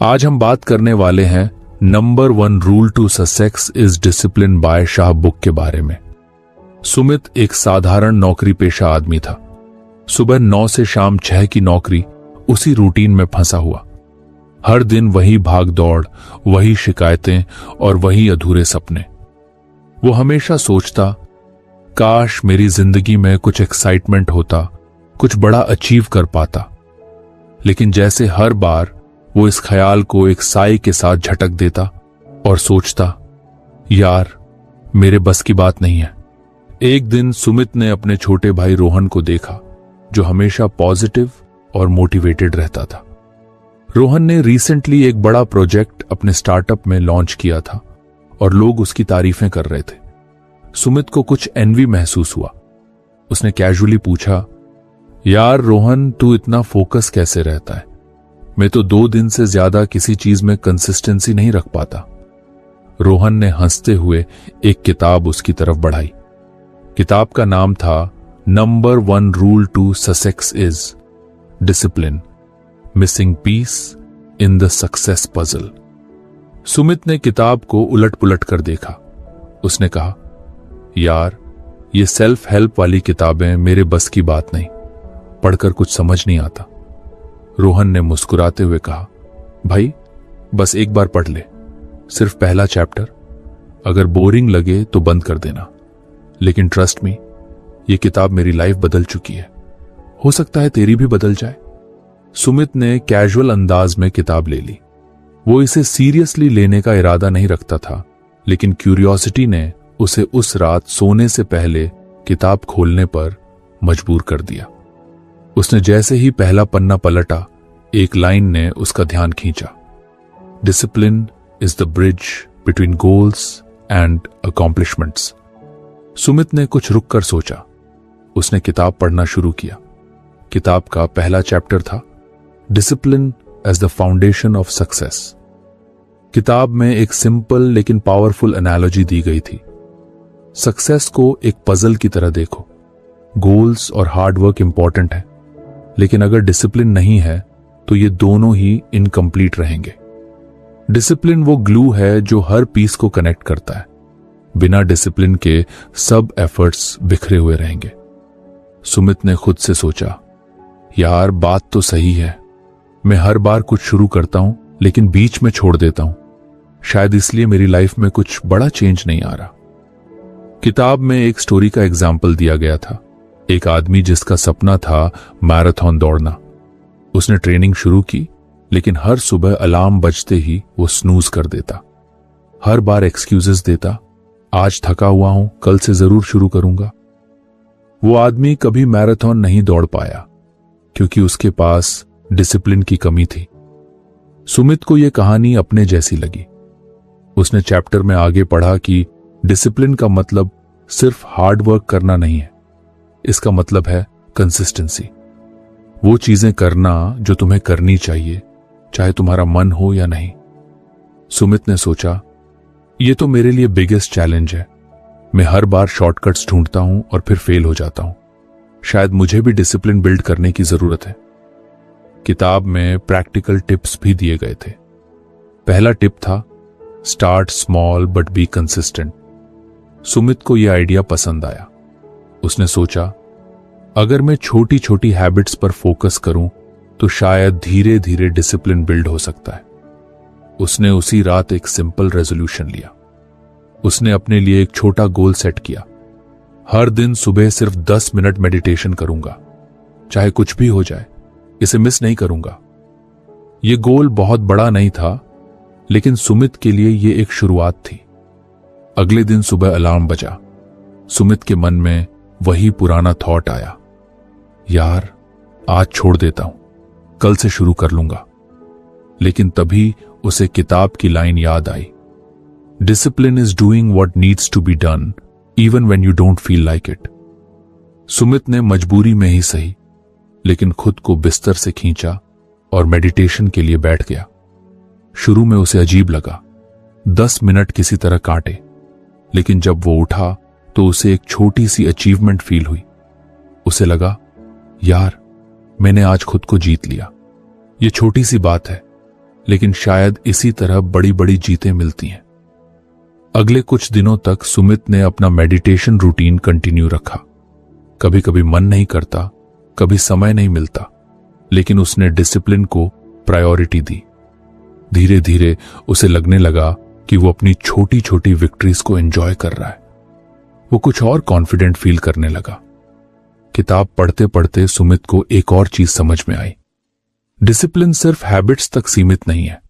आज हम बात करने वाले हैं number 1 rule to success is discipline by Shah book के बारे में। सुमित एक साधारण नौकरी पेशा आदमी था। सुबह 9 से शाम 6 की नौकरी, उसी रूटीन में फंसा हुआ। हर दिन वही भाग दौड़, वही शिकायतें और वही अधूरे सपने। वो हमेशा सोचता, काश मेरी जिंदगी में कुछ एक्साइटमेंट होता, कुछ बड़ा अचीव कर पाता। लेकिन जैसे हर बार वो इस ख्याल को एक साए के साथ झटक देता और सोचता, यार मेरे बस की बात नहीं है। एक दिन सुमित ने अपने छोटे भाई रोहन को देखा, जो हमेशा पॉजिटिव और मोटिवेटेड रहता था। रोहन ने रिसेंटली एक बड़ा प्रोजेक्ट अपने स्टार्टअप में लॉन्च किया था और लोग उसकी तारीफें कर रहे थे। सुमित को कुछ एनवी महसूस हुआ। उसने कैजुअली पूछा, यार रोहन, तू इतना फोकस कैसे रहता है? मैं तो 2 दिन से ज्यादा किसी चीज में कंसिस्टेंसी नहीं रख पाता। रोहन ने हंसते हुए एक किताब उसकी तरफ बढ़ाई। किताब का नाम था number 1 rule to success is discipline, missing piece in the success puzzle. Sumit ने किताब को उलट पुलट कर देखा। उसने कहा, यार ये सेल्फ हेल्प वाली किताबें मेरे बस की बात नहीं, पढ़कर कुछ समझ नहीं आता। रोहन ने मुस्कुराते हुए कहा, भाई बस एक बार पढ़ ले, सिर्फ पहला चैप्टर। अगर बोरिंग लगे तो बंद कर देना, लेकिन ट्रस्ट मी, ये किताब मेरी लाइफ बदल चुकी है। हो सकता है तेरी भी बदल जाए। सुमित ने कैजुअल अंदाज में किताब ले ली। वो इसे सीरियसली लेने का इरादा नहीं रखता था, लेकिन क्यूरियोसिटी ने उसे उस रात सोने से पहले किताब खोलने पर मजबूर कर दिया। उसने जैसे ही पहला पन्ना पलटा, एक लाइन ने उसका ध्यान खींचा, discipline is the bridge between goals and accomplishments. Sumit ने कुछ रुक कर सोचा। उसने किताब पढ़ना शुरू किया। किताब का पहला चैप्टर था discipline as the foundation of success. किताब में एक सिंपल लेकिन पावरफुल एनालॉजी दी गई थी। सक्सेस को एक पजल की तरह देखो। गोल्स और हार्डवर्क इंपॉर्टेंट है, लेकिन अगर डिसिप्लिन नहीं है तो ये दोनों ही इनकम्प्लीट रहेंगे। डिसिप्लिन वो ग्लू है जो हर पीस को कनेक्ट करता है। बिना डिसिप्लिन के सब एफर्ट्स बिखरे हुए रहेंगे। सुमित ने खुद से सोचा, यार बात तो सही है। मैं हर बार कुछ शुरू करता हूं लेकिन बीच में छोड़ देता हूं। शायद इसलिए मेरी लाइफ में कुछ बड़ा चेंज नहीं आ रहा। किताब में एक स्टोरी का एग्जाम्पल दिया गया था। एक आदमी जिसका सपना था मैराथन दौड़ना। उसने ट्रेनिंग शुरू की, लेकिन हर सुबह अलार्म बजते ही वो स्नूज कर देता। हर बार एक्सक्यूजेस देता, आज थका हुआ हूं, कल से जरूर शुरू करूंगा। वो आदमी कभी मैराथन नहीं दौड़ पाया, क्योंकि उसके पास डिसिप्लिन की कमी थी। सुमित को यह कहानी अपने जैसी लगी। उसने चैप्टर में आगे पढ़ा कि डिसिप्लिन का मतलब सिर्फ हार्ड वर्क करना नहीं है। इसका मतलब है कंसिस्टेंसी। वो चीजें करना जो तुम्हें करनी चाहिए, चाहे तुम्हारा मन हो या नहीं। सुमित ने सोचा, ये तो मेरे लिए बिगेस्ट चैलेंज है। मैं हर बार शॉर्टकट्स ढूंढता हूं और फिर फेल हो जाता हूं। शायद मुझे भी डिसिप्लिन बिल्ड करने की जरूरत है। किताब में प्रैक्टिकल टिप्स भी दिए गए थे। पहला टिप था, start small but be consistent. Sumit को यह आइडिया पसंद आया। उसने सोचा, अगर मैं छोटी छोटी हैबिट्स पर फोकस करूं तो शायद धीरे धीरे डिसिप्लिन बिल्ड हो सकता है। उसने उसी रात एक सिंपल रेजोल्यूशन लिया। उसने अपने लिए एक छोटा गोल सेट किया। हर दिन सुबह सिर्फ 10 मिनट मेडिटेशन करूंगा, चाहे कुछ भी हो जाए, इसे मिस नहीं करूंगा। यह गोल बहुत बड़ा नहीं था, लेकिन सुमित के लिए यह एक शुरुआत थी। अगले दिन सुबह अलार्म बजा। सुमित के मन में वही पुराना थॉट आया, यार आज छोड़ देता हूं, कल से शुरू कर लूंगा। लेकिन तभी उसे किताब की लाइन याद आई, discipline is doing what needs to be done even when you don't feel like it. Sumit ने मजबूरी में ही सही, लेकिन खुद को बिस्तर से खींचा और मेडिटेशन के लिए बैठ गया। शुरू में उसे अजीब लगा, 10 मिनट किसी तरह काटे, लेकिन जब वो उठा तो उसे एक छोटी सी अचीवमेंट फील हुई। उसे लगा, यार मैंने आज खुद को जीत लिया। ये छोटी सी बात है, लेकिन शायद इसी तरह बड़ी बड़ी जीतें मिलती हैं। अगले कुछ दिनों तक सुमित ने अपना मेडिटेशन रूटीन कंटिन्यू रखा। कभी कभी मन नहीं करता, कभी समय नहीं मिलता, लेकिन उसने डिसिप्लिन को प्रायोरिटी दी। धीरे धीरे उसे लगने लगा कि वो अपनी छोटी छोटी विक्ट्रीज को एंजॉय कर रहा है। वो कुछ और कॉन्फिडेंट फील करने लगा। किताब पढ़ते पढ़ते सुमित को एक और चीज समझ में आई। डिसिप्लिन सिर्फ हैबिट्स तक सीमित नहीं है,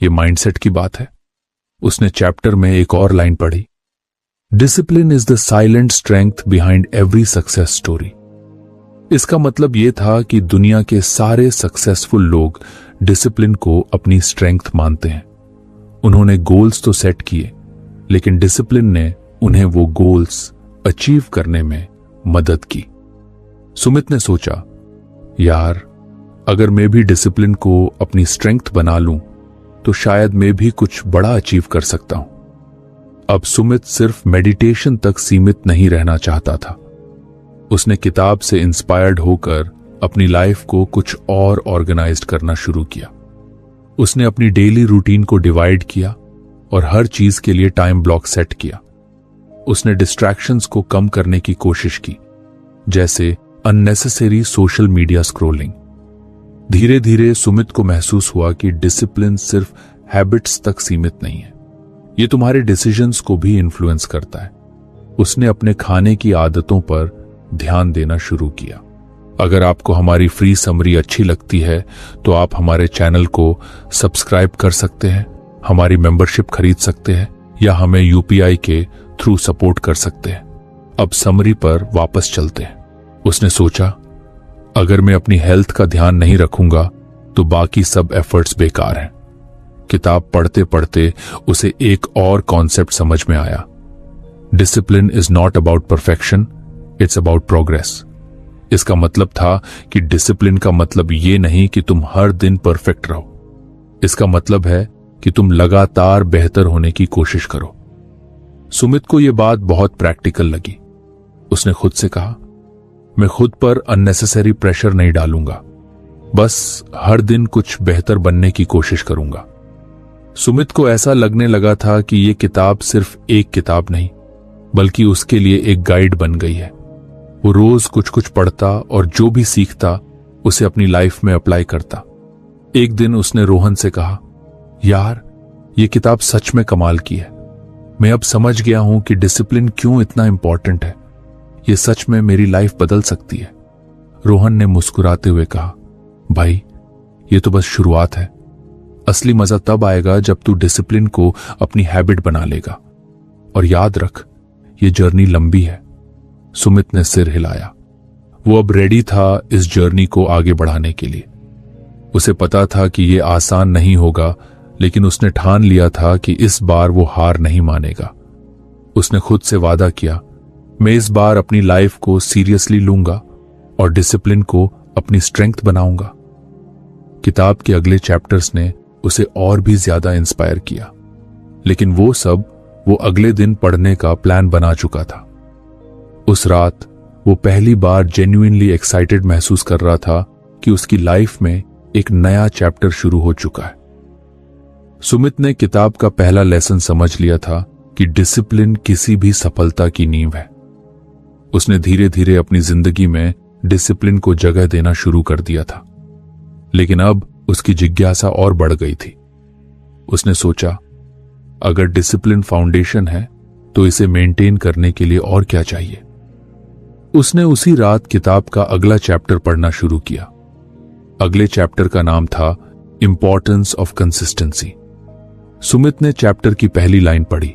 ये माइंडसेट की बात है। उसने चैप्टर में एक और लाइन पढ़ी, discipline is the silent strength behind every success story. इसका मतलब यह था कि दुनिया के सारे सक्सेसफुल लोग डिसिप्लिन को अपनी स्ट्रेंथ मानते हैं। उन्होंने गोल्स तो सेट किए, लेकिन डिसिप्लिन ने उन्हें वो गोल्स अचीव करने में मदद की। सुमित ने सोचा, यार अगर मैं भी डिसिप्लिन को अपनी स्ट्रेंथ बना लूं तो शायद मैं भी कुछ बड़ा अचीव कर सकता हूं। अब सुमित सिर्फ मेडिटेशन तक सीमित नहीं रहना चाहता था। उसने किताब से इंस्पायर्ड होकर अपनी लाइफ को कुछ और ऑर्गेनाइज्ड करना शुरू किया। उसने अपनी डेली रूटीन को डिवाइड किया और हर चीज के लिए टाइम ब्लॉक सेट किया। उसने डिस्ट्रैक्शंस को कम करने की कोशिश की, जैसे अननेसेसरी सोशल मीडिया स्क्रॉलिंग। धीरे धीरे सुमित को महसूस हुआ कि डिसिप्लिन सिर्फ हैबिट्स तक सीमित नहीं है, ये तुम्हारे डिसीजंस को भी इन्फ्लुएंस करता है। उसने अपने खाने की आदतों पर ध्यान देना शुरू किया। अगर आपको हमारी फ्री समरी अच्छी लगती है तो आप हमारे चैनल को सब्सक्राइब कर सकते हैं, हमारी मेंबरशिप खरीद सकते हैं या हमें यूपीआई के थ्रू सपोर्ट कर सकते हैं। अब समरी पर वापस चलते हैं। उसने सोचा, अगर मैं अपनी हेल्थ का ध्यान नहीं रखूंगा तो बाकी सब एफर्ट्स बेकार हैं। किताब पढ़ते पढ़ते उसे एक और कॉन्सेप्ट समझ में आया, discipline is not about perfection, it's about progress. इसका मतलब था कि डिसिप्लिन का मतलब ये नहीं कि तुम हर दिन परफेक्ट रहो। इसका मतलब है कि तुम लगातार बेहतर होने की कोशिश करो। सुमित को यह बात बहुत प्रैक्टिकल लगी। उसने खुद से कहा, मैं खुद पर अननेसेसरी प्रेशर नहीं डालूंगा, बस हर दिन कुछ बेहतर बनने की कोशिश करूंगा। सुमित को ऐसा लगने लगा था कि यह किताब सिर्फ एक किताब नहीं, बल्कि उसके लिए एक गाइड बन गई है। वो रोज कुछ कुछ पढ़ता और जो भी सीखता उसे अपनी लाइफ में अप्लाई करता। एक दिन उसने रोहन से कहा, यार ये किताब सच में कमाल की है। मैं अब समझ गया हूं कि डिसिप्लिन क्यों इतना इंपॉर्टेंट है। ये सच में मेरी लाइफ बदल सकती है। रोहन ने मुस्कुराते हुए कहा, भाई ये तो बस शुरुआत है। असली मजा तब आएगा जब तू डिसिप्लिन को अपनी हैबिट बना लेगा। और याद रख, ये जर्नी लंबी है। सुमित ने सिर हिलाया। वो अब रेडी था इस जर्नी को आगे बढ़ाने के लिए। उसे पता था कि ये आसान नहीं होगा, लेकिन उसने ठान लिया था कि इस बार वो हार नहीं मानेगा। उसने खुद से वादा किया, मैं इस बार अपनी लाइफ को सीरियसली लूंगा और डिसिप्लिन को अपनी स्ट्रेंथ बनाऊंगा। किताब के अगले चैप्टर्स ने उसे और भी ज्यादा इंस्पायर किया, लेकिन वो सब वो अगले दिन पढ़ने का प्लान बना चुका था। उस रात वो पहली बार जेन्युइनली एक्साइटेड महसूस कर रहा था कि उसकी लाइफ में एक नया चैप्टर शुरू हो चुका है। सुमित ने किताब का पहला लेसन समझ लिया था कि डिसिप्लिन किसी भी सफलता की नींव है। उसने धीरे धीरे अपनी जिंदगी में डिसिप्लिन को जगह देना शुरू कर दिया था, लेकिन अब उसकी जिज्ञासा और बढ़ गई थी। उसने सोचा, अगर डिसिप्लिन फाउंडेशन है तो इसे मेंटेन करने के लिए और क्या चाहिए। उसने उसी रात किताब का अगला चैप्टर पढ़ना शुरू किया। अगले चैप्टर का नाम था इंपॉर्टेंस ऑफ कंसिस्टेंसी। सुमित ने चैप्टर की पहली लाइन पढ़ी,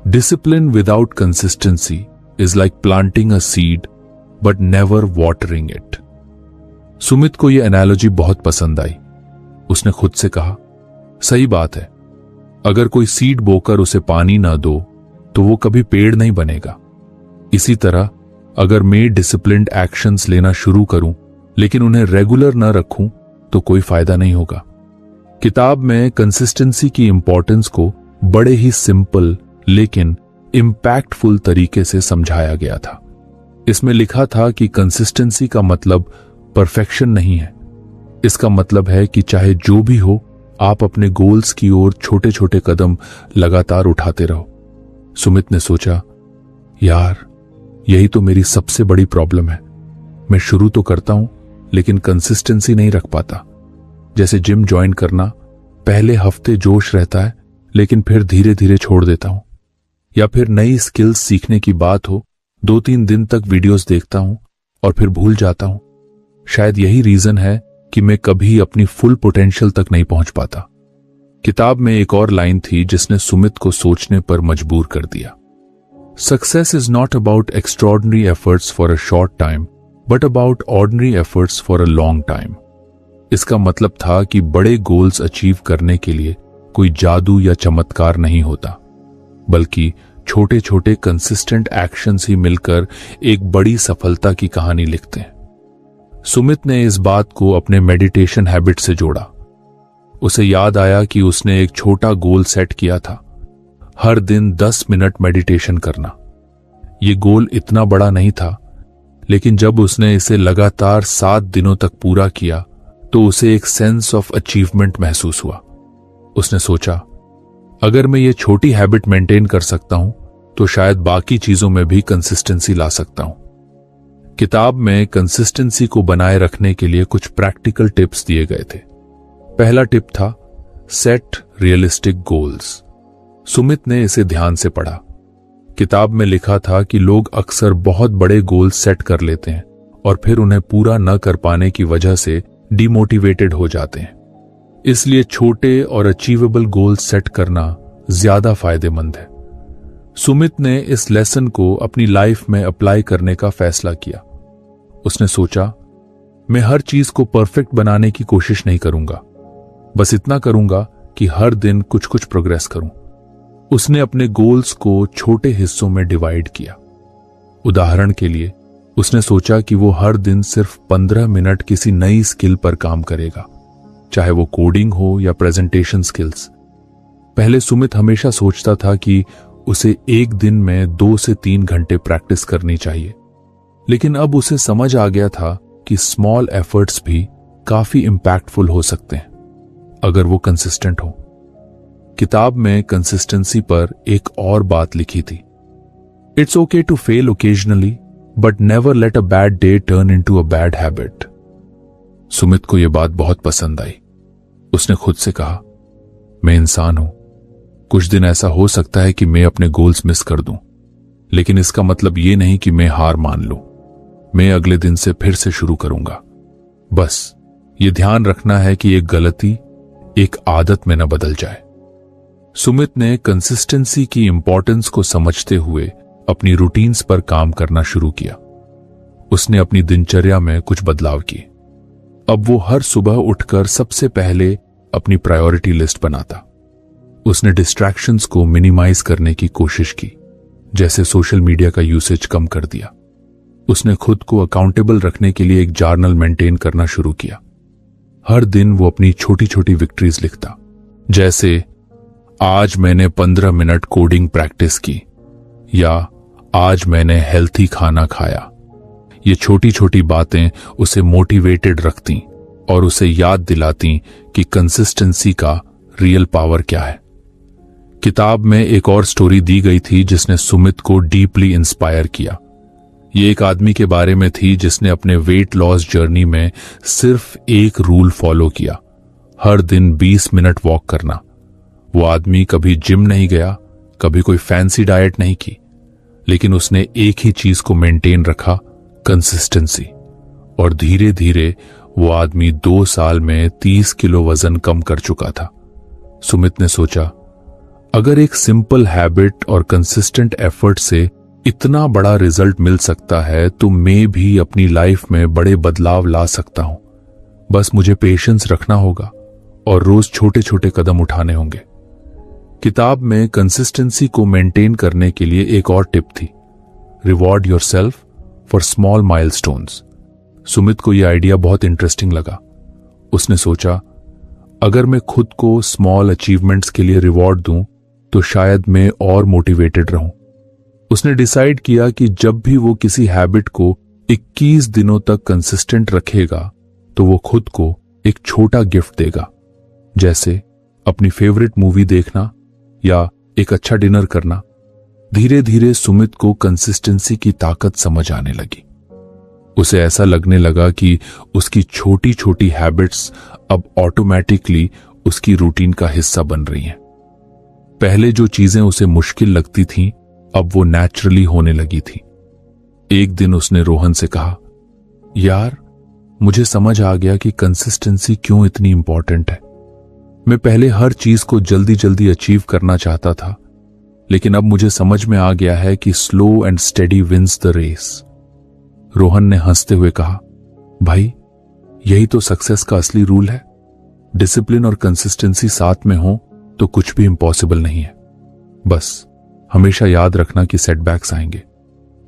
discipline without consistency is like planting a seed but never watering it. Sumit को यह एनालॉजी बहुत पसंद आई। उसने खुद से कहा, सही बात है, अगर कोई सीड बोकर उसे पानी ना दो तो वो कभी पेड़ नहीं बनेगा। इसी तरह अगर मैं डिसिप्लिन्ड एक्शंस लेना शुरू करूं लेकिन उन्हें रेगुलर न रखूं तो कोई फायदा नहीं होगा। किताब में कंसिस्टेंसी की इंपॉर्टेंस को बड़े ही सिंपल लेकिन इंपैक्टफुल तरीके से समझाया गया था। इसमें लिखा था कि कंसिस्टेंसी का मतलब परफेक्शन नहीं है। इसका मतलब है कि चाहे जो भी हो आप अपने गोल्स की ओर छोटे छोटे कदम लगातार उठाते रहो। सुमित ने सोचा, यार यही तो मेरी सबसे बड़ी प्रॉब्लम है। मैं शुरू तो करता हूं लेकिन कंसिस्टेंसी नहीं रख पाता। जैसे जिम ज्वाइन करना, पहले हफ्ते जोश रहता है लेकिन फिर धीरे धीरे छोड़ देता हूं। या फिर नई स्किल्स सीखने की बात हो, 2-3 दिन तक वीडियोस देखता हूं और फिर भूल जाता हूं। शायद यही रीजन है कि मैं कभी अपनी फुल पोटेंशियल तक नहीं पहुंच पाता। किताब में एक और लाइन थी जिसने सुमित को सोचने पर मजबूर कर दिया। Success is not about extraordinary efforts for a short time but about ordinary efforts for a long time. इसका मतलब था कि बड़े गोल्स अचीव करने के लिए कोई जादू या चमत्कार नहीं होता, बल्कि छोटे छोटे कंसिस्टेंट एक्शंस ही मिलकर एक बड़ी सफलता की कहानी लिखते हैं। सुमित ने इस बात को अपने मेडिटेशन हैबिट से जोड़ा। उसे याद आया कि उसने एक छोटा गोल सेट किया था, हर दिन 10 मिनट मेडिटेशन करना। ये गोल इतना बड़ा नहीं था, लेकिन जब उसने इसे लगातार 7 दिनों तक पूरा किया तो उसे एक सेंस ऑफ अचीवमेंट महसूस हुआ। उसने सोचा, अगर मैं ये छोटी हैबिट मेंटेन कर सकता हूं तो शायद बाकी चीजों में भी कंसिस्टेंसी ला सकता हूं। किताब में कंसिस्टेंसी को बनाए रखने के लिए कुछ प्रैक्टिकल टिप्स दिए गए थे। पहला टिप था, सेट रियलिस्टिक गोल्स। सुमित ने इसे ध्यान से पढ़ा। किताब में लिखा था कि लोग अक्सर बहुत बड़े गोल्स सेट कर लेते हैं और फिर उन्हें पूरा न कर पाने की वजह से डिमोटिवेटेड हो जाते हैं। इसलिए छोटे और अचीवेबल गोल्स सेट करना ज्यादा फायदेमंद है। सुमित ने इस लेसन को अपनी लाइफ में अप्लाई करने का फैसला किया। उसने सोचा, मैं हर चीज को परफेक्ट बनाने की कोशिश नहीं करूंगा, बस इतना करूंगा कि हर दिन कुछ कुछ प्रोग्रेस करूं। उसने अपने गोल्स को छोटे हिस्सों में डिवाइड किया। उदाहरण के लिए, उसने सोचा कि वो हर दिन सिर्फ 15 मिनट किसी नई स्किल पर काम करेगा, चाहे वो कोडिंग हो या प्रेजेंटेशन स्किल्स। पहले सुमित हमेशा सोचता था कि उसे एक दिन में 2 से 3 घंटे प्रैक्टिस करनी चाहिए, लेकिन अब उसे समझ आ गया था कि स्मॉल एफर्ट्स भी काफी इंपैक्टफुल हो सकते हैं अगर वो कंसिस्टेंट हो। किताब में कंसिस्टेंसी पर एक और बात लिखी थी, it's okay to fail occasionally but never let a bad day turn into a bad habit. Sumit को यह बात बहुत पसंद आई। उसने खुद से कहा, मैं इंसान हूं, कुछ दिन ऐसा हो सकता है कि मैं अपने गोल्स मिस कर दूं, लेकिन इसका मतलब यह नहीं कि मैं हार मान लूं। मैं अगले दिन से फिर से शुरू करूंगा। बस ये ध्यान रखना है कि एक गलती एक आदत में न बदल जाए। सुमित ने कंसिस्टेंसी की इंपॉर्टेंस को समझते हुए अपनी रूटीन्स पर काम करना शुरू किया। उसने अपनी दिनचर्या में कुछ बदलाव किए। अब वो हर सुबह उठकर सबसे पहले अपनी प्रायोरिटी लिस्ट बनाता। उसने डिस्ट्रैक्शंस को मिनिमाइज करने की कोशिश की, जैसे सोशल मीडिया का यूसेज कम कर दिया। उसने खुद को अकाउंटेबल रखने के लिए एक जर्नल मेंटेन करना शुरू किया। हर दिन वो अपनी छोटी छोटी विक्ट्रीज लिखता, जैसे आज मैंने 15 मिनट कोडिंग प्रैक्टिस की या आज मैंने हेल्थी खाना खाया। ये छोटी छोटी बातें उसे मोटिवेटेड रखती और उसे याद दिलाती कि कंसिस्टेंसी का रियल पावर क्या है। किताब में एक और स्टोरी दी गई थी जिसने सुमित को डीपली इंस्पायर किया। ये एक आदमी के बारे में थी जिसने अपने वेट लॉस जर्नी में सिर्फ एक रूल फॉलो किया, हर दिन 20 मिनट वॉक करना। वो आदमी कभी जिम नहीं गया, कभी कोई फैंसी डाइट नहीं की, लेकिन उसने एक ही चीज को मेंटेन रखा, कंसिस्टेंसी। और धीरे धीरे वो आदमी 2 साल में 30 किलो वजन कम कर चुका था। सुमित ने सोचा, अगर एक सिंपल हैबिट और कंसिस्टेंट एफर्ट से इतना बड़ा रिजल्ट मिल सकता है तो मैं भी अपनी लाइफ में बड़े बदलाव ला सकता हूं। बस मुझे पेशेंस रखना होगा और रोज छोटे छोटे कदम उठाने होंगे। किताब में कंसिस्टेंसी को मेंटेन करने के लिए एक और टिप थी, reward yourself for small milestones. Sumit को यह आइडिया बहुत इंटरेस्टिंग लगा। उसने सोचा, अगर मैं खुद को स्मॉल अचीवमेंट्स के लिए रिवॉर्ड दूं तो शायद मैं और मोटिवेटेड रहूं। उसने डिसाइड किया कि जब भी वो किसी हैबिट को 21 दिनों तक कंसिस्टेंट रखेगा तो वो खुद को एक छोटा गिफ्ट देगा। जैसे अपनी फेवरेट मूवी देखना या एक अच्छा डिनर करना। धीरे धीरे सुमित को कंसिस्टेंसी की ताकत समझ आने लगी। उसे ऐसा लगने लगा कि उसकी छोटी छोटी हैबिट्स अब ऑटोमेटिकली उसकी रूटीन का हिस्सा बन रही हैं। पहले जो चीजें उसे मुश्किल लगती थीं, अब वो नेचुरली होने लगी थी। एक दिन उसने रोहन से कहा, यार मुझे समझ आ गया कि कंसिस्टेंसी क्यों इतनी इंपॉर्टेंट है। मैं पहले हर चीज को जल्दी जल्दी अचीव करना चाहता था, लेकिन अब मुझे समझ में आ गया है कि slow and steady wins the race. Rohan ने हंसते हुए कहा, भाई यही तो सक्सेस का असली रूल है। डिसिप्लिन और कंसिस्टेंसी साथ में हो तो कुछ भी इम्पॉसिबल नहीं है। बस हमेशा याद रखना कि सेटबैक्स आएंगे,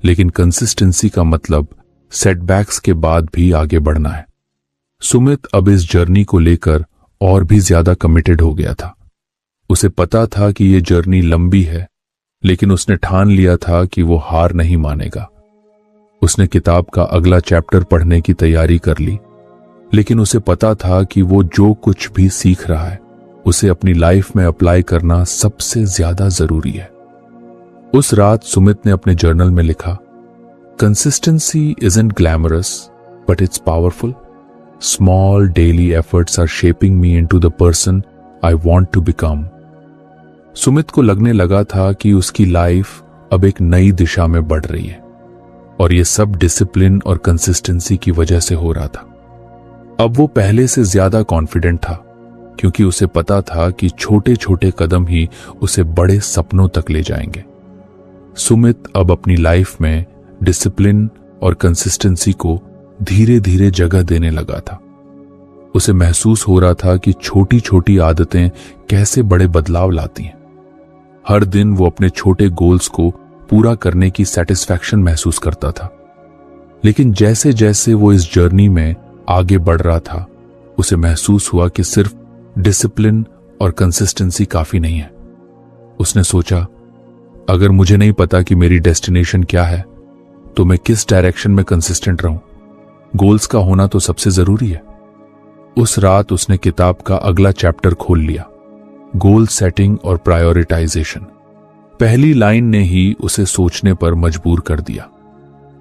लेकिन कंसिस्टेंसी का मतलब सेटबैक्स के बाद भी आगे बढ़ना है। सुमित अब इस जर्नी को लेकर और भी ज्यादा कमिटेड हो गया था। उसे पता था कि यह जर्नी लंबी है, लेकिन उसने ठान लिया था कि वो हार नहीं मानेगा। उसने किताब का अगला चैप्टर पढ़ने की तैयारी कर ली, लेकिन उसे पता था कि वो जो कुछ भी सीख रहा है उसे अपनी लाइफ में अप्लाई करना सबसे ज्यादा जरूरी है। उस रात सुमित ने अपने जर्नल में लिखा, consistency isn't glamorous but it's powerful. Small daily efforts are shaping me into the person I want to become. Sumit को लगने लगा था कि उसकी लाइफ अब एक नई दिशा में बढ़ रही है, और यह सब डिसिप्लिन और कंसिस्टेंसी की वजह से हो रहा था। अब वो पहले से ज्यादा कॉन्फिडेंट था, क्योंकि उसे पता था कि छोटे छोटे कदम ही उसे बड़े सपनों तक ले जाएंगे। सुमित अब अपनी लाइफ में डिसिप्लिन और कंसिस्टेंसी को धीरे धीरे जगह देने लगा था। उसे महसूस हो रहा था कि छोटी छोटी आदतें कैसे बड़े बदलाव लाती हैं। हर दिन वो अपने छोटे गोल्स को पूरा करने की सेटिस्फैक्शन महसूस करता था, लेकिन जैसे जैसे वो इस जर्नी में आगे बढ़ रहा था, उसे महसूस हुआ कि सिर्फ डिसिप्लिन और कंसिस्टेंसी काफी नहीं है। उसने सोचा, अगर मुझे नहीं पता कि मेरी डेस्टिनेशन क्या है, तो मैं किस डायरेक्शन में कंसिस्टेंट रहूं? गोल्स का होना तो सबसे जरूरी है। उस रात उसने किताब का अगला चैप्टर खोल लिया, गोल सेटिंग और प्रायोरिटाइजेशन। पहली लाइन ने ही उसे सोचने पर मजबूर कर दिया।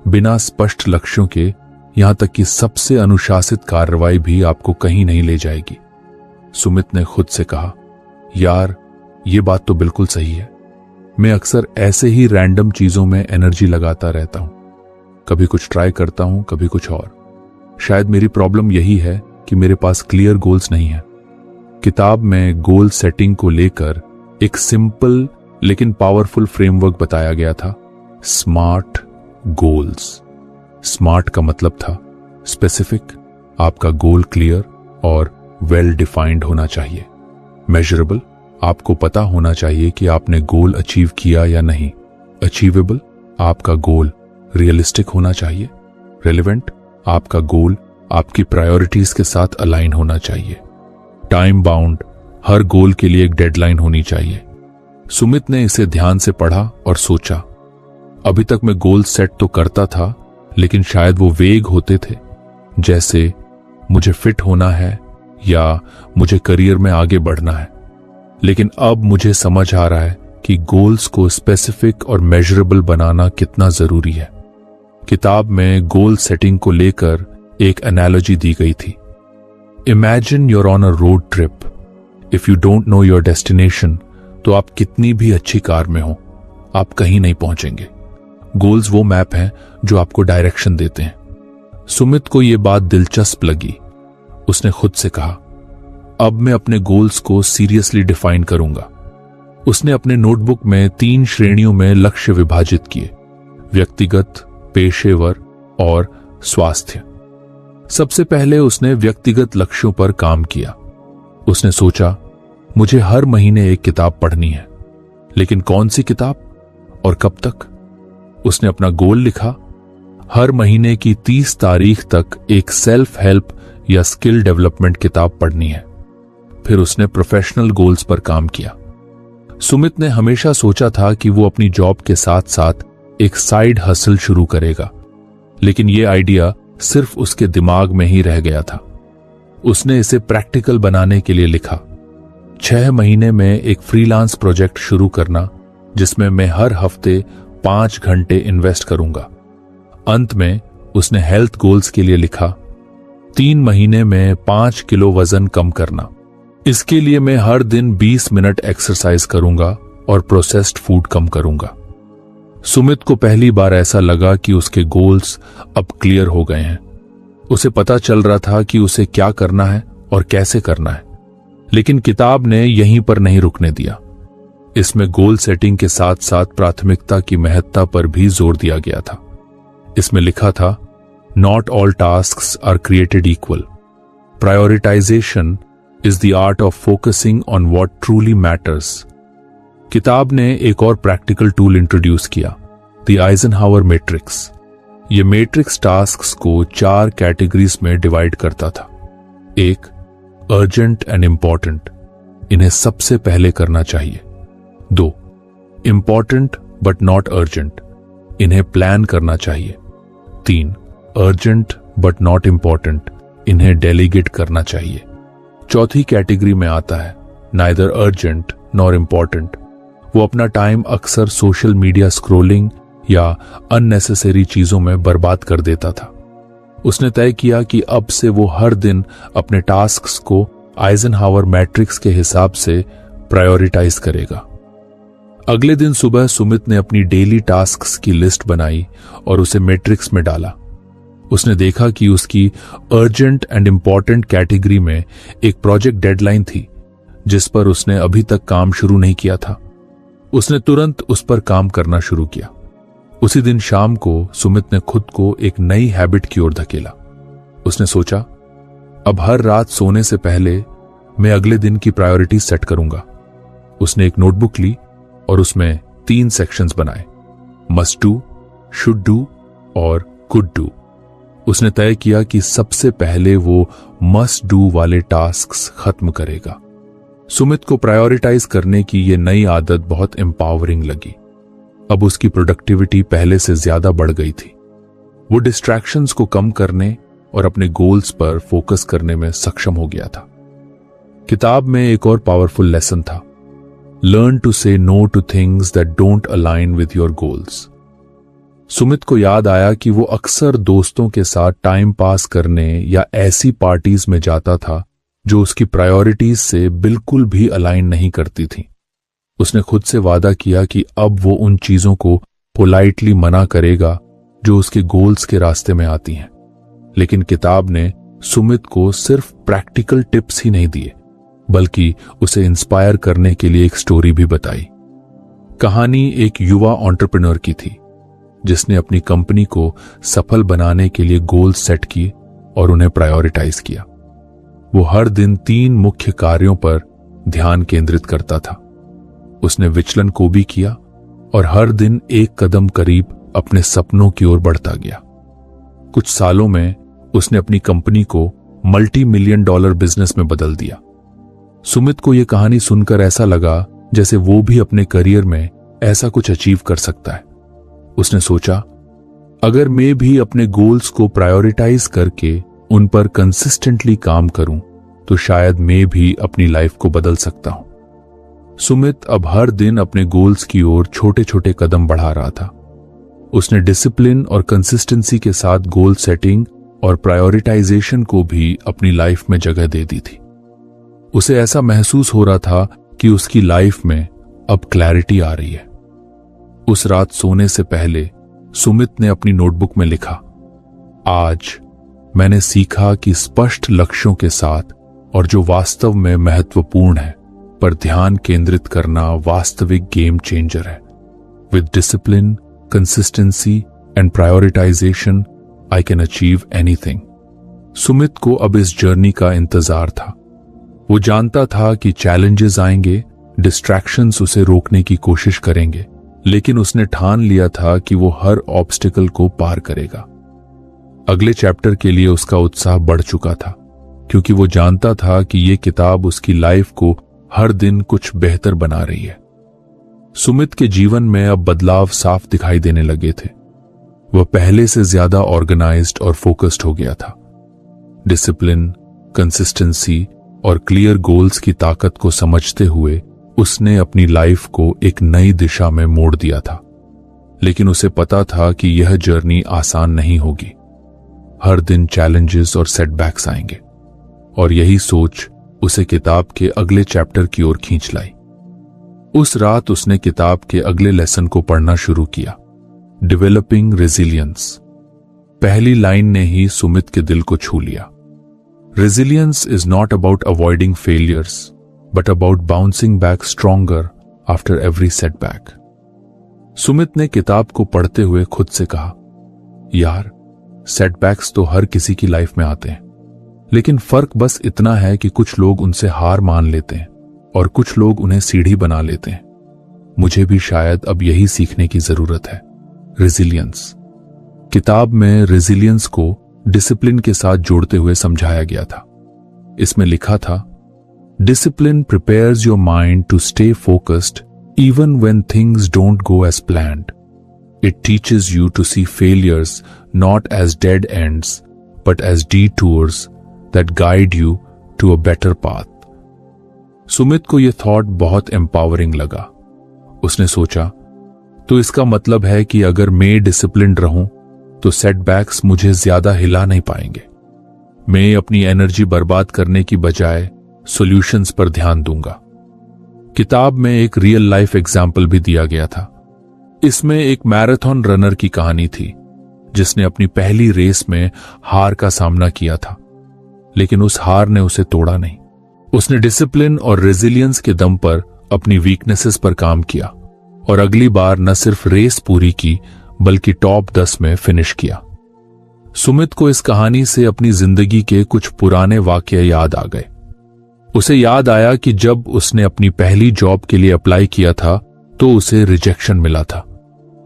बिना स्पष्ट लक्ष्यों के यहां तक कि सबसे अनुशासित कार्रवाई भी आपको कहीं नहीं ले जाएगी। सुमित ने खुद से कहा, यार ये बात तो बिल्कुल सही है। मैं अक्सर ऐसे ही रैंडम चीजों में एनर्जी लगाता रहता हूं। कभी कुछ ट्राई करता हूं, कभी कुछ और। शायद मेरी प्रॉब्लम यही है कि मेरे पास क्लियर गोल्स नहीं है। किताब में गोल सेटिंग को लेकर एक सिंपल लेकिन पावरफुल फ्रेमवर्क बताया गया था, स्मार्ट गोल्स। स्मार्ट का मतलब था स्पेसिफिक, आपका गोल क्लियर और वेल डिफाइंड होना चाहिए। मेजरेबल, आपको पता होना चाहिए कि आपने गोल अचीव किया या नहीं। अचीवेबल, आपका गोल रियलिस्टिक होना चाहिए। रेलेवेंट, आपका गोल आपकी प्रायोरिटीज के साथ अलाइन होना चाहिए। टाइम बाउंड, हर गोल के लिए एक डेडलाइन होनी चाहिए। सुमित ने इसे ध्यान से पढ़ा और सोचा, अभी तक मैं गोल सेट तो करता था, लेकिन शायद वो वेग होते थे, जैसे मुझे फिट होना है या मुझे करियर में आगे बढ़ना है। लेकिन अब मुझे समझ आ रहा है कि गोल्स को स्पेसिफिक और मेजरेबल बनाना कितना जरूरी है। किताब में गोल सेटिंग को लेकर एक एनालॉजी दी गई थी। Imagine you're on a road trip. If you don't know your destination, तो आप कितनी भी अच्छी कार में हो, आप कहीं नहीं पहुंचेंगे। गोल्स वो मैप हैं जो आपको डायरेक्शन देते हैं। सुमित को यह बात दिलचस्प लगी। उसने खुद से कहा, अब मैं अपने गोल्स को सीरियसली डिफाइन करूंगा। उसने अपने नोटबुक में 3 श्रेणियों में लक्ष्य विभाजित किए, व्यक्तिगत, पेशेवर और स्वास्थ्य। सबसे पहले उसने व्यक्तिगत लक्ष्यों पर काम किया। उसने सोचा, मुझे हर महीने एक किताब पढ़नी है, लेकिन कौन सी किताब और कब तक? उसने अपना गोल लिखा, हर महीने की 30 तारीख तक एक सेल्फ हेल्प या स्किल डेवलपमेंट किताब पढ़नी है। फिर उसने प्रोफेशनल गोल्स पर काम किया। सुमित ने हमेशा सोचा था कि वो अपनी जॉब के साथ साथ एक साइड हसल शुरू करेगा, लेकिन यह आइडिया सिर्फ उसके दिमाग में ही रह गया था। उसने इसे प्रैक्टिकल बनाने के लिए लिखा, 6 महीने में एक फ्रीलांस प्रोजेक्ट शुरू करना जिसमें मैं हर हफ्ते 5 घंटे इन्वेस्ट करूंगा। अंत में उसने हेल्थ गोल्स के लिए लिखा, 3 महीने में 5 किलो वजन कम करना। इसके लिए मैं हर दिन 20 मिनट एक्सरसाइज करूंगा और प्रोसेस्ड फूड कम करूंगा। सुमित को पहली बार ऐसा लगा कि उसके गोल्स अब क्लियर हो गए हैं। उसे पता चल रहा था कि उसे क्या करना है और कैसे करना है। लेकिन किताब ने यहीं पर नहीं रुकने दिया। इसमें गोल सेटिंग के साथ साथ प्राथमिकता की महत्ता पर भी जोर दिया गया था। इसमें लिखा था, not all tasks are created equal. Prioritization is the art of focusing on what truly matters. किताब ने एक और प्रैक्टिकल टूल इंट्रोड्यूस किया, द आइजनहावर मैट्रिक्स। यह मैट्रिक्स टास्क्स को 4 कैटेगरीज में डिवाइड करता था। 1, अर्जेंट एंड इंपॉर्टेंट, इन्हें सबसे पहले करना चाहिए। 2, इंपॉर्टेंट बट नॉट अर्जेंट, इन्हें प्लान करना चाहिए। 3, अर्जेंट बट नॉट इंपॉर्टेंट, इन्हें डेलीगेट करना चाहिए। चौथी कैटेगरी में आता है नाइदर अर्जेंट नॉर इंपॉर्टेंट। वो अपना टाइम अक्सर सोशल मीडिया स्क्रोलिंग या अननेसेसरी चीजों में बर्बाद कर देता था। उसने तय किया कि अब से वो हर दिन अपने टास्क्स को आइजनहावर मैट्रिक्स के हिसाब से प्रायोरिटाइज करेगा। अगले दिन सुबह सुमित ने अपनी डेली टास्क्स की लिस्ट बनाई और उसे मैट्रिक्स में डाला। उसने देखा कि उसकी अर्जेंट एंड इंपॉर्टेंट कैटेगरी में एक प्रोजेक्ट डेडलाइन थी जिस पर उसने अभी तक काम शुरू नहीं किया था। उसने तुरंत उस पर काम करना शुरू किया। उसी दिन शाम को सुमित ने खुद को एक नई हैबिट की ओर धकेला। उसने सोचा, अब हर रात सोने से पहले मैं अगले दिन की प्रायोरिटी सेट करूंगा। उसने एक नोटबुक ली और उसमें 3 सेक्शंस बनाए, मस्ट डू, शुड डू और कुड डू। उसने तय किया कि सबसे पहले वो मस्ट डू वाले टास्क्स खत्म करेगा। सुमित को प्रायोरिटाइज करने की ये नई आदत बहुत एम्पावरिंग लगी। अब उसकी प्रोडक्टिविटी पहले से ज्यादा बढ़ गई थी। वो डिस्ट्रैक्शंस को कम करने और अपने गोल्स पर फोकस करने में सक्षम हो गया था। किताब में एक और पावरफुल लेसन था, learn to say no to things that don't align with your goals. Sumit को याद आया कि वो अक्सर दोस्तों के साथ टाइम पास करने या ऐसी पार्टीज में जाता था जो उसकी प्रायोरिटीज से बिल्कुल भी अलाइन नहीं करती थी। उसने खुद से वादा किया कि अब वो उन चीजों को पोलाइटली मना करेगा जो उसके गोल्स के रास्ते में आती हैं। लेकिन किताब ने सुमित को सिर्फ प्रैक्टिकल टिप्स ही नहीं दिए, बल्कि उसे इंस्पायर करने के लिए एक स्टोरी भी बताई। कहानी एक युवा एंटरप्रेन्योर की थी जिसने अपनी कंपनी को सफल बनाने के लिए गोल्स सेट किए और उन्हें प्रायोरिटाइज किया। वो हर दिन 3 मुख्य कार्यों पर ध्यान केंद्रित करता था। उसने विचलन को भी किया और हर दिन एक कदम करीब अपने सपनों की ओर बढ़ता गया। कुछ सालों में उसने अपनी कंपनी को $multi-million बिजनेस में बदल दिया। सुमित को यह कहानी सुनकर ऐसा लगा जैसे वो भी अपने करियर में ऐसा कुछ अचीव कर सकता है। उसने सोचा, अगर मैं भी अपने गोल्स को प्रायोरिटाइज करके उन पर कंसिस्टेंटली काम करूं तो शायद मैं भी अपनी लाइफ को बदल सकता हूं। सुमित अब हर दिन अपने गोल्स की ओर छोटे छोटे कदम बढ़ा रहा था। उसने डिसिप्लिन और कंसिस्टेंसी के साथ गोल सेटिंग और प्रायोरिटाइजेशन को भी अपनी लाइफ में जगह दे दी थी। उसे ऐसा महसूस हो रहा था कि उसकी लाइफ में अब क्लैरिटी आ रही है। उस रात सोने से पहले सुमित ने अपनी नोटबुक में लिखा, आज मैंने सीखा कि स्पष्ट लक्ष्यों के साथ और जो वास्तव में महत्वपूर्ण है पर ध्यान केंद्रित करना वास्तविक गेम चेंजर है। With discipline, consistency and prioritisation I can achieve anything. Sumit को अब इस जर्नी का इंतजार था। वो जानता था कि चैलेंजेस आएंगे, डिस्ट्रैक्शंस उसे रोकने की कोशिश करेंगे, लेकिन उसने ठान लिया था कि वो हर ऑब्स्टिकल को पार करेगा। अगले चैप्टर के लिए उसका उत्साह बढ़ चुका था, क्योंकि वो जानता था कि ये किताब उसकी लाइफ को हर दिन कुछ बेहतर बना रही है। सुमित के जीवन में अब बदलाव साफ दिखाई देने लगे थे। वह पहले से ज्यादा ऑर्गेनाइज्ड और फोकस्ड हो गया था। डिसिप्लिन, कंसिस्टेंसी और क्लियर गोल्स की ताकत को समझते हुए उसने अपनी लाइफ को एक नई दिशा में मोड़ दिया था। लेकिन उसे पता था कि यह जर्नी आसान नहीं होगी। हर दिन चैलेंजेस और सेटबैक्स आएंगे, और यही सोच उसे किताब के अगले चैप्टर की ओर खींच लाई। उस रात उसने किताब के अगले लेसन को पढ़ना शुरू किया, डेवलपिंग रेजिलियंस। पहली लाइन ने ही सुमित के दिल को छू लिया। Resilience is not about avoiding failures, but about bouncing back stronger after every setback. Sumit ने किताब को पढ़ते हुए खुद से कहा, यार, सेटबैक्स तो हर किसी की लाइफ में आते हैं, लेकिन फर्क बस इतना है कि कुछ लोग उनसे हार मान लेते हैं और कुछ लोग उन्हें सीढ़ी बना लेते हैं। मुझे भी शायद अब यही सीखने की जरूरत है, रेजिलियंस। किताब में रेजिलियंस को डिसिप्लिन के साथ जोड़ते हुए समझाया गया था। इसमें लिखा था, discipline prepares your mind to stay focused even when things don't go as planned. It teaches you to see failures not as dead ends, but as detours that guide you to a better path. Sumit को यह thought बहुत empowering लगा। उसने सोचा, तो इसका मतलब है कि अगर मैं डिसिप्लिन्ड रहूं तो सेटबैक्स मुझे ज्यादा हिला नहीं पाएंगे। मैं अपनी एनर्जी बर्बाद करने की बजाय सॉल्यूशंस पर ध्यान दूंगा। किताब में एक रियल लाइफ एग्जाम्पल भी दिया गया था। इसमें एक मैराथन रनर की कहानी थी जिसने अपनी पहली रेस में हार का सामना किया था, लेकिन उस हार ने उसे तोड़ा नहीं। उसने डिसिप्लिन और रेजिलियंस के दम पर अपनी वीकनेसेस पर काम किया और अगली बार न सिर्फ रेस पूरी की बल्कि टॉप 10 में फिनिश किया। सुमित को इस कहानी से अपनी जिंदगी के कुछ पुराने वाकये याद आ गए। उसे याद आया कि जब उसने अपनी पहली जॉब के लिए अप्लाई किया था तो उसे रिजेक्शन मिला था।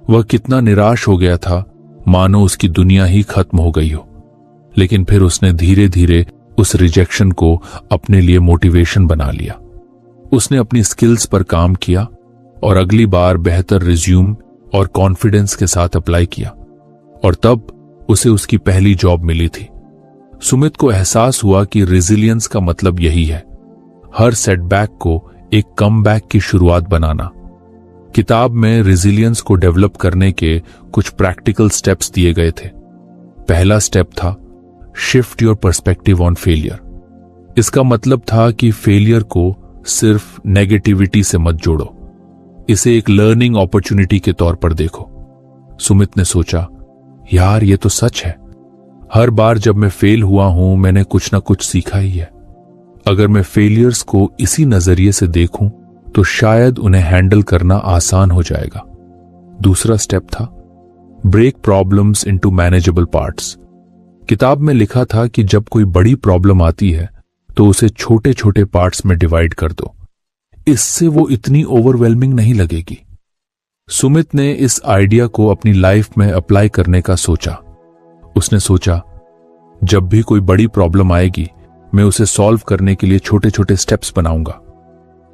वह कितना निराश हो गया था, मानो उसकी दुनिया ही खत्म हो गई हो। लेकिन फिर उसने धीरे धीरे उस रिजेक्शन को अपने लिए मोटिवेशन बना लिया। उसने अपनी स्किल्स पर काम किया और अगली बार बेहतर रिज्यूम और कॉन्फिडेंस के साथ अप्लाई किया, और तब उसे उसकी पहली जॉब मिली थी। सुमित को एहसास हुआ कि रेजिलियंस का मतलब यही है, हर सेटबैक को एक कमबैक की शुरुआत बनाना। किताब में रेजिलियंस को डेवलप करने के कुछ प्रैक्टिकल स्टेप्स दिए गए थे। पहला स्टेप था shift your perspective on failure. इसका मतलब था कि फेलियर को सिर्फ नेगेटिविटी से मत जोड़ो, इसे एक लर्निंग अपॉर्चुनिटी के तौर पर देखो। सुमित ने सोचा, यार ये तो सच है, हर बार जब मैं फेल हुआ हूं मैंने कुछ ना कुछ सीखा ही है। अगर मैं फेलियर्स को इसी नजरिए से देखूं तो शायद उन्हें हैंडल करना आसान हो जाएगा। दूसरा स्टेप था break problems into manageable parts. किताब में लिखा था कि जब कोई बड़ी प्रॉब्लम आती है तो उसे छोटे छोटे पार्ट्स में डिवाइड कर दो, इससे वो इतनी ओवरवेलमिंग नहीं लगेगी। सुमित ने इस आइडिया को अपनी लाइफ में अप्लाई करने का सोचा। उसने सोचा, जब भी कोई बड़ी प्रॉब्लम आएगी मैं उसे सॉल्व करने के लिए छोटे छोटे स्टेप्स बनाऊंगा।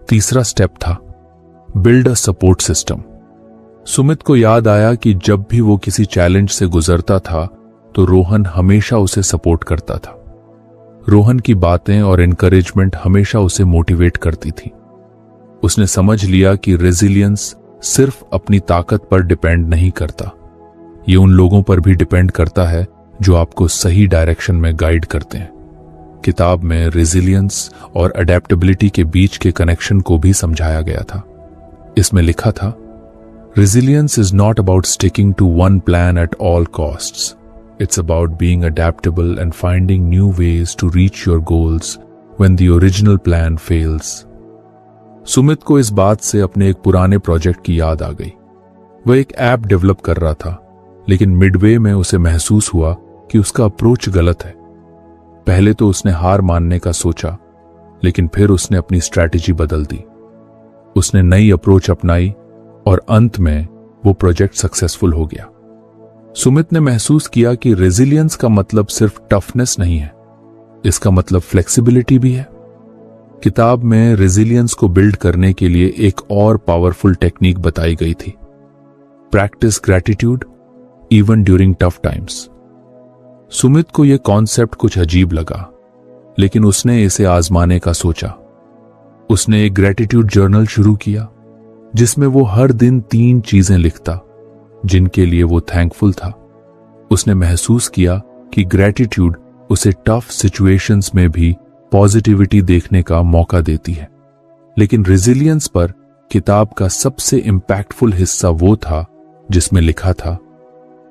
तीसरा स्टेप था build a support system. Sumit को याद आया कि जब भी वो किसी चैलेंज से गुजरता था तो रोहन हमेशा उसे सपोर्ट करता था। रोहन की बातें और एनकरेजमेंट हमेशा उसे मोटिवेट करती थी। उसने समझ लिया कि रेजिलियंस सिर्फ अपनी ताकत पर डिपेंड नहीं करता, ये उन लोगों पर भी डिपेंड करता है जो आपको सही डायरेक्शन में गाइड करते हैं। किताब में रेजिलियंस और अडेप्टेबिलिटी के बीच के कनेक्शन को भी समझाया गया था। इसमें लिखा था, resilience is not about sticking to one plan at all costs. It's about being adaptable and finding new ways to reach your goals when the original plan fails. Sumit को इस बात से अपने एक पुराने प्रोजेक्ट की याद आ गई। वह एक ऐप डेवलप कर रहा था, लेकिन मिडवे में उसे महसूस हुआ कि उसका अप्रोच गलत है। पहले तो उसने हार मानने का सोचा, लेकिन फिर उसने अपनी स्ट्रैटेजी बदल दी। उसने नई अप्रोच अपनाई और अंत में वो प्रोजेक्ट सक्सेसफुल हो गया। सुमित ने महसूस किया कि रेजिलियंस का मतलब सिर्फ टफनेस नहीं है, इसका मतलब फ्लेक्सिबिलिटी भी है। किताब में रेजिलियंस को बिल्ड करने के लिए एक और पावरफुल टेक्निक बताई गई थी, practice gratitude even during tough times. Sumit को यह कॉन्सेप्ट कुछ अजीब लगा, लेकिन उसने इसे आजमाने का सोचा। उसने एक ग्रेटिट्यूड जर्नल शुरू किया जिसमें वो हर दिन 3 चीजें लिखता जिनके लिए वो थैंकफुल था। उसने महसूस किया कि ग्रेटिट्यूड उसे टफ सिचुएशंस में भी पॉजिटिविटी देखने का मौका देती है। लेकिन रेजिलियंस पर किताब का सबसे इंपैक्टफुल हिस्सा वो था जिसमें लिखा था,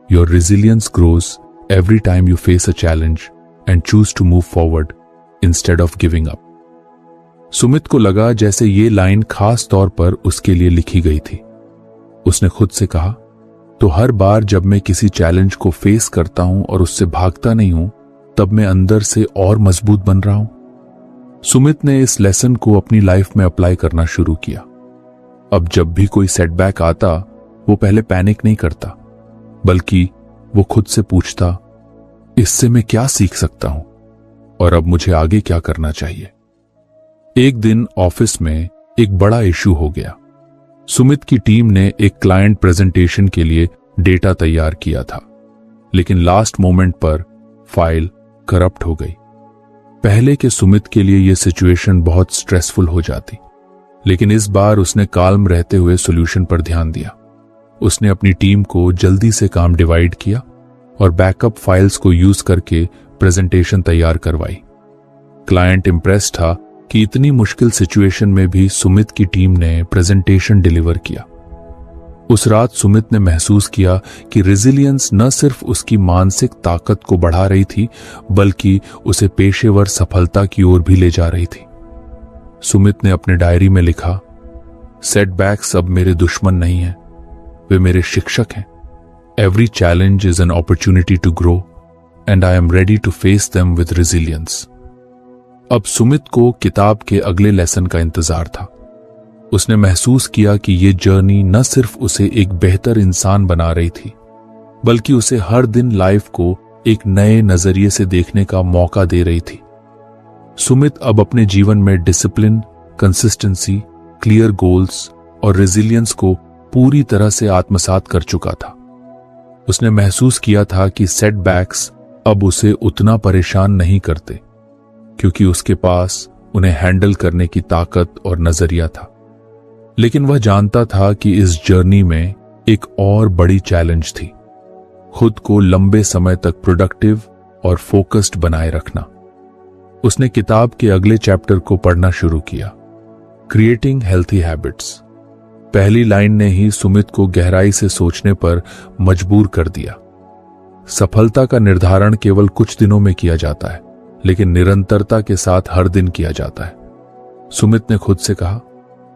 your resilience grows every time you face a challenge and choose to move forward instead of giving up. Sumit को लगा जैसे ये लाइन खास तौर पर उसके लिए लिखी गई थी। उसने खुद से कहा, तो हर बार जब मैं किसी चैलेंज को फेस करता हूं और उससे भागता नहीं हूं, तब मैं अंदर से और मजबूत बन रहा हूं। सुमित ने इस लेसन को अपनी लाइफ में अप्लाई करना शुरू किया। अब जब भी कोई सेटबैक आता, वो पहले पैनिक नहीं करता, बल्कि वो खुद से पूछता, इससे मैं क्या सीख सकता हूं और अब मुझे आगे क्या करना चाहिए। एक दिन ऑफिस में एक बड़ा इश्यू हो गया। सुमित की टीम ने एक क्लाइंट प्रेजेंटेशन के लिए डेटा तैयार किया था, लेकिन लास्ट मोमेंट पर फाइल करप्ट हो गई। पहले के सुमित के लिए यह सिचुएशन बहुत स्ट्रेसफुल हो जाती, लेकिन इस बार उसने काल्म रहते हुए सॉल्यूशन पर ध्यान दिया। उसने अपनी टीम को जल्दी से काम डिवाइड किया और बैकअप फाइल्स को यूज करके प्रेजेंटेशन तैयार करवाई। क्लाइंट इंप्रेस था कि इतनी मुश्किल सिचुएशन में भी सुमित की टीम ने प्रेजेंटेशन डिलीवर किया। उस रात सुमित ने महसूस किया कि रेजिलियंस न सिर्फ उसकी मानसिक ताकत को बढ़ा रही थी, बल्कि उसे पेशेवर सफलता की ओर भी ले जा रही थी। सुमित ने अपने डायरी में लिखा, सेटबैक्स अब मेरे दुश्मन नहीं हैं, वे मेरे शिक्षक हैं। Every challenge is an opportunity to grow and I am ready to face them with resilience. अब सुमित को किताब के अगले लेसन का इंतजार था। उसने महसूस किया कि ये जर्नी न सिर्फ उसे एक बेहतर इंसान बना रही थी, बल्कि उसे हर दिन लाइफ को एक नए नजरिए से देखने का मौका दे रही थी। सुमित अब अपने जीवन में डिसिप्लिन, कंसिस्टेंसी, क्लियर गोल्स और रेजिलियंस को पूरी तरह से आत्मसात कर चुका था। उसने महसूस किया था कि सेटबैक्स अब उसे उतना परेशान नहीं करते, क्योंकि उसके पास उन्हें हैंडल करने की ताकत और नजरिया था। लेकिन वह जानता था कि इस जर्नी में एक और बड़ी चैलेंज थी, खुद को लंबे समय तक प्रोडक्टिव और फोकस्ड बनाए रखना। उसने किताब के अगले चैप्टर को पढ़ना शुरू किया, क्रिएटिंग हेल्थी हैबिट्स। पहली लाइन ने ही सुमित को गहराई से सोचने पर मजबूर कर दिया। सफलता का निर्धारण केवल कुछ दिनों में किया जाता है, लेकिन निरंतरता के साथ हर दिन किया जाता है। सुमित ने खुद से कहा,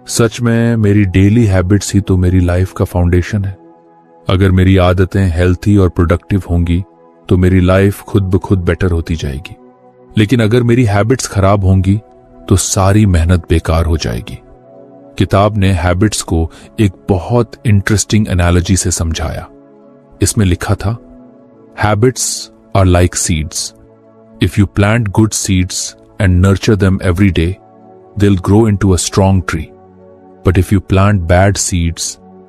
सच में मेरी डेली हैबिट्स ही तो मेरी लाइफ का फाउंडेशन है। अगर मेरी आदतें हेल्थी और प्रोडक्टिव होंगी तो मेरी लाइफ खुद ब खुद बेटर होती जाएगी, लेकिन अगर मेरी हैबिट्स खराब होंगी तो सारी मेहनत बेकार हो जाएगी। किताब ने हैबिट्स को एक बहुत इंटरेस्टिंग एनालॉजी से समझाया। इसमें लिखा था, habits are like seeds. If you plant good seeds and nurture them every day, they will grow into a strong tree. But if you plant bad seeds,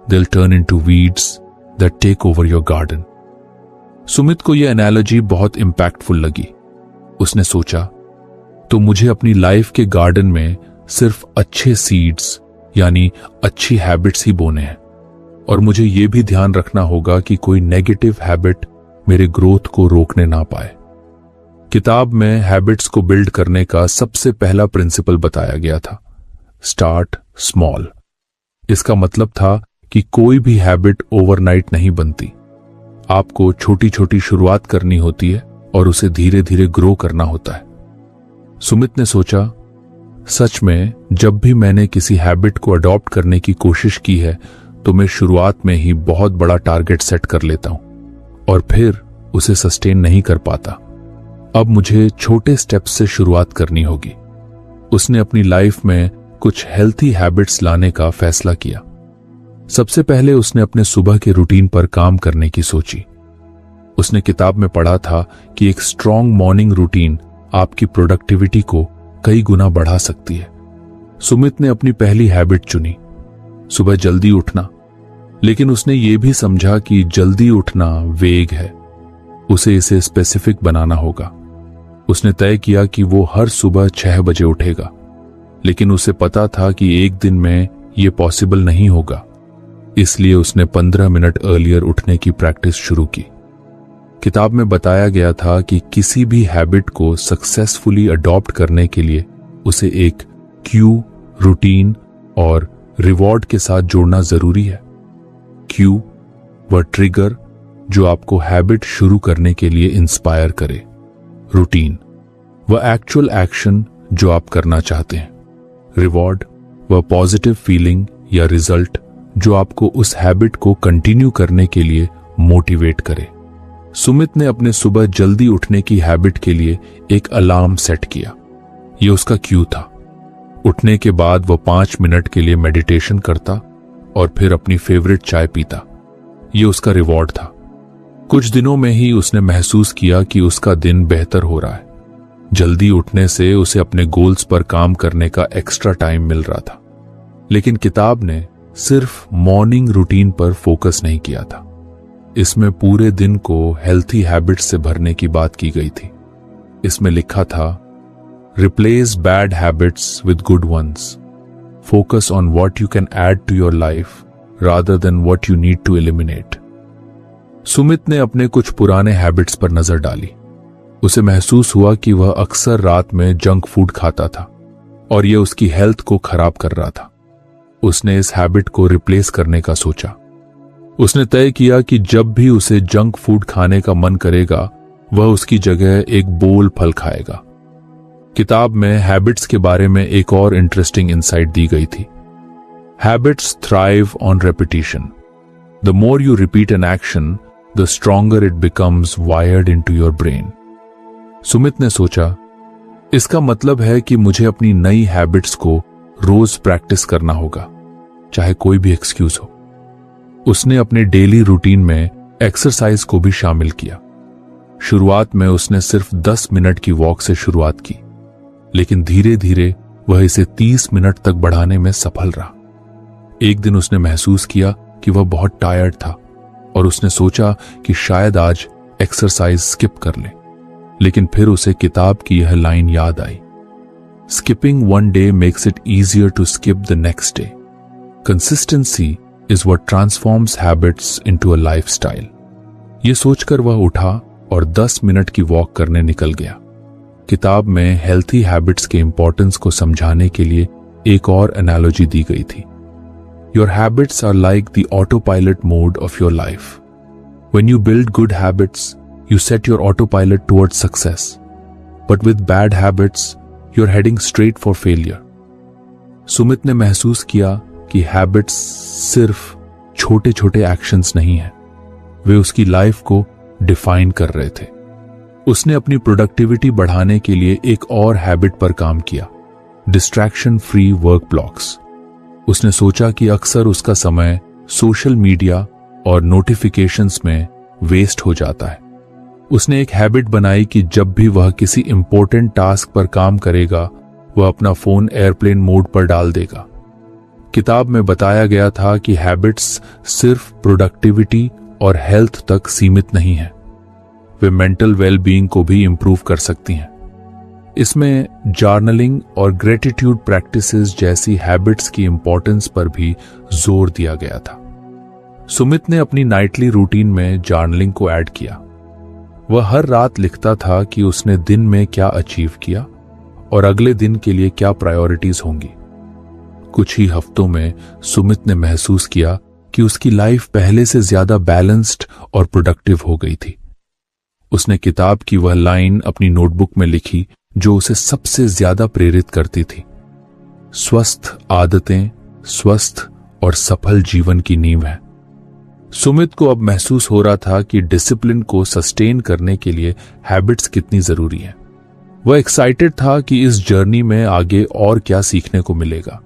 they'll turn into weeds that take over your garden. Sumit को यह analogy बहुत impactful लगी। उसने सोचा, तो मुझे अपनी life के गार्डन में सिर्फ अच्छे सीड्स यानी अच्छी हैबिट्स ही बोने हैं, और मुझे यह भी ध्यान रखना होगा कि कोई नेगेटिव हैबिट मेरे ग्रोथ को रोकने ना पाए। किताब में हैबिट्स को बिल्ड करने का सबसे पहला प्रिंसिपल बताया गया था, स्टार्ट स्मॉल। इसका मतलब था कि कोई भी हैबिट ओवरनाइट नहीं बनती। आपको छोटी छोटी शुरुआत करनी होती है और उसे धीरे धीरे ग्रो करना होता है। सुमित ने सोचा, सच में जब भी मैंने किसी हैबिट को अडॉप्ट करने की कोशिश की है तो मैं शुरुआत में ही बहुत बड़ा टारगेट सेट कर लेता हूं और फिर उसे सस्टेन नहीं कर पाता। अब मुझे छोटे स्टेप्स से शुरुआत करनी होगी। उसने अपनी लाइफ में कुछ हेल्थी हैबिट्स लाने का फैसला किया। सबसे पहले उसने अपने सुबह के रूटीन पर काम करने की सोची। उसने किताब में पढ़ा था कि एक स्ट्रॉन्ग मॉर्निंग रूटीन आपकी प्रोडक्टिविटी को कई गुना बढ़ा सकती है। सुमित ने अपनी पहली हैबिट चुनी, सुबह जल्दी उठना, लेकिन उसने ये भी समझा कि जल्दी उठना वेग है, उसे इसे स्पेसिफिक बनाना होगा। उसने तय किया कि वो हर सुबह 6 बजे उठेगा, लेकिन उसे पता था कि एक दिन में ये पॉसिबल नहीं होगा। इसलिए उसने 15 मिनट अर्लियर उठने की प्रैक्टिस शुरू की। किताब में बताया गया था कि किसी भी हैबिट को सक्सेसफुली अडॉप्ट करने के लिए उसे एक क्यू, रूटीन और रिवॉर्ड के साथ जोड़ना जरूरी है। क्यू वह ट्रिगर जो आपको हैबिट शुरू करने के लिए इंस्पायर करे। रूटीन वह एक्चुअल एक्शन जो आप करना चाहते हैं। रिवॉर्ड वह पॉजिटिव फीलिंग या रिजल्ट जो आपको उस हैबिट को कंटिन्यू करने के लिए मोटिवेट करे। सुमित ने अपने सुबह जल्दी उठने की हैबिट के लिए एक अलार्म सेट किया। यह उसका क्यू था। उठने के बाद वह 5 मिनट के लिए मेडिटेशन करता और फिर अपनी फेवरेट चाय पीता। यह उसका रिवॉर्ड था। कुछ दिनों में ही उसने महसूस किया कि उसका दिन बेहतर हो रहा है। जल्दी उठने से उसे अपने गोल्स पर काम करने का एक्स्ट्रा टाइम मिल रहा था। लेकिन किताब ने सिर्फ मॉर्निंग रूटीन पर फोकस नहीं किया था। इसमें पूरे दिन को हेल्थी हैबिट्स से भरने की बात की गई थी। इसमें लिखा था, replace bad habits with good ones, focus on what you can add to your life rather than what you need to eliminate. Sumit ने अपने कुछ पुराने हैबिट्स पर नजर डाली। उसे महसूस हुआ कि वह अक्सर रात में जंक फूड खाता था और यह उसकी हेल्थ को खराब कर रहा था। उसने इस हैबिट को रिप्लेस करने का सोचा। उसने तय किया कि जब भी उसे जंक फूड खाने का मन करेगा, वह उसकी जगह एक बोल फल खाएगा। किताब में हैबिट्स के बारे में एक और इंटरेस्टिंग इंसाइट दी गई थी। Habits thrive on repetition. The more you repeat an action, the stronger it becomes wired into your brain. Sumit ने सोचा, इसका मतलब है कि मुझे अपनी नई हैबिट्स को रोज प्रैक्टिस करना होगा, चाहे कोई भी एक्सक्यूज हो। उसने अपने डेली रूटीन में एक्सरसाइज को भी शामिल किया। शुरुआत में उसने सिर्फ 10 मिनट की वॉक से शुरुआत की, लेकिन धीरे धीरे वह इसे 30 मिनट तक बढ़ाने में सफल रहा। एक दिन उसने महसूस किया कि वह बहुत टायर्ड था और उसने सोचा कि शायद आज एक्सरसाइज स्किप कर ले। लेकिन फिर उसे किताब की यह लाइन याद आई, skipping one day makes it easier to skip the next day. Consistency is what transforms habits into a lifestyle. यह सोचकर वह उठा और 10 मिनट की वॉक करने निकल गया। किताब में हेल्थी हैबिट्स के इंपॉर्टेंस को समझाने के लिए एक और एनालॉजी दी गई थी। Your habits are like the autopilot mode of your life. When you build good habits, you set your autopilot towards success. But with bad habits, you're heading straight for failure. Sumit ने महसूस किया कि habits सिर्फ छोटे छोटे actions नहीं हैं, वे उसकी लाइफ को डिफाइन कर रहे थे। उसने अपनी प्रोडक्टिविटी बढ़ाने के लिए एक और हैबिट पर काम किया, डिस्ट्रैक्शन फ्री वर्क ब्लॉक्स। उसने सोचा कि अक्सर उसका समय सोशल मीडिया और नोटिफिकेशंस में वेस्ट हो जाता है। उसने एक हैबिट बनाई कि जब भी वह किसी इंपॉर्टेंट टास्क पर काम करेगा, वह अपना फोन एयरप्लेन मोड पर डाल देगा। किताब में बताया गया था कि हैबिट्स सिर्फ प्रोडक्टिविटी और हेल्थ तक सीमित नहीं है, वे मेंटल वेलबीइंग को भी इंप्रूव कर सकती हैं। इसमें जर्नलिंग और ग्रेटिट्यूड प्रैक्टिसेस जैसी हैबिट्स की इंपॉर्टेंस पर भी जोर दिया गया था। सुमित ने अपनी नाइटली रूटीन में जर्नलिंग को ऐड किया। वह हर रात लिखता था कि उसने दिन में क्या अचीव किया और अगले दिन के लिए क्या प्रायोरिटीज होंगी। कुछ ही हफ्तों में सुमित ने महसूस किया कि उसकी लाइफ पहले से ज्यादा बैलेंस्ड और प्रोडक्टिव हो गई थी। उसने किताब की वह लाइन अपनी नोटबुक में लिखी जो उसे सबसे ज्यादा प्रेरित करती थी, स्वस्थ आदतें स्वस्थ और सफल जीवन की नींव है। सुमित को अब महसूस हो रहा था कि डिसिप्लिन को सस्टेन करने के लिए हैबिट्स कितनी जरूरी है। वह एक्साइटेड था कि इस जर्नी में आगे और क्या सीखने को मिलेगा।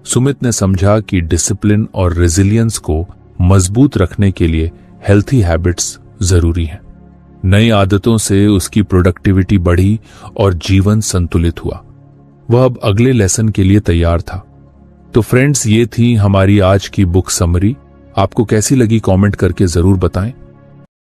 सुमित ने समझा कि डिसिप्लिन और रेजिलियंस को मजबूत रखने के लिए हेल्थी हैबिट्स जरूरी हैं। नई आदतों से उसकी प्रोडक्टिविटी बढ़ी और जीवन संतुलित हुआ। वह अब अगले लेसन के लिए तैयार था। तो फ्रेंड्स, ये थी हमारी आज की बुक समरी। आपको कैसी लगी कमेंट करके जरूर बताएं।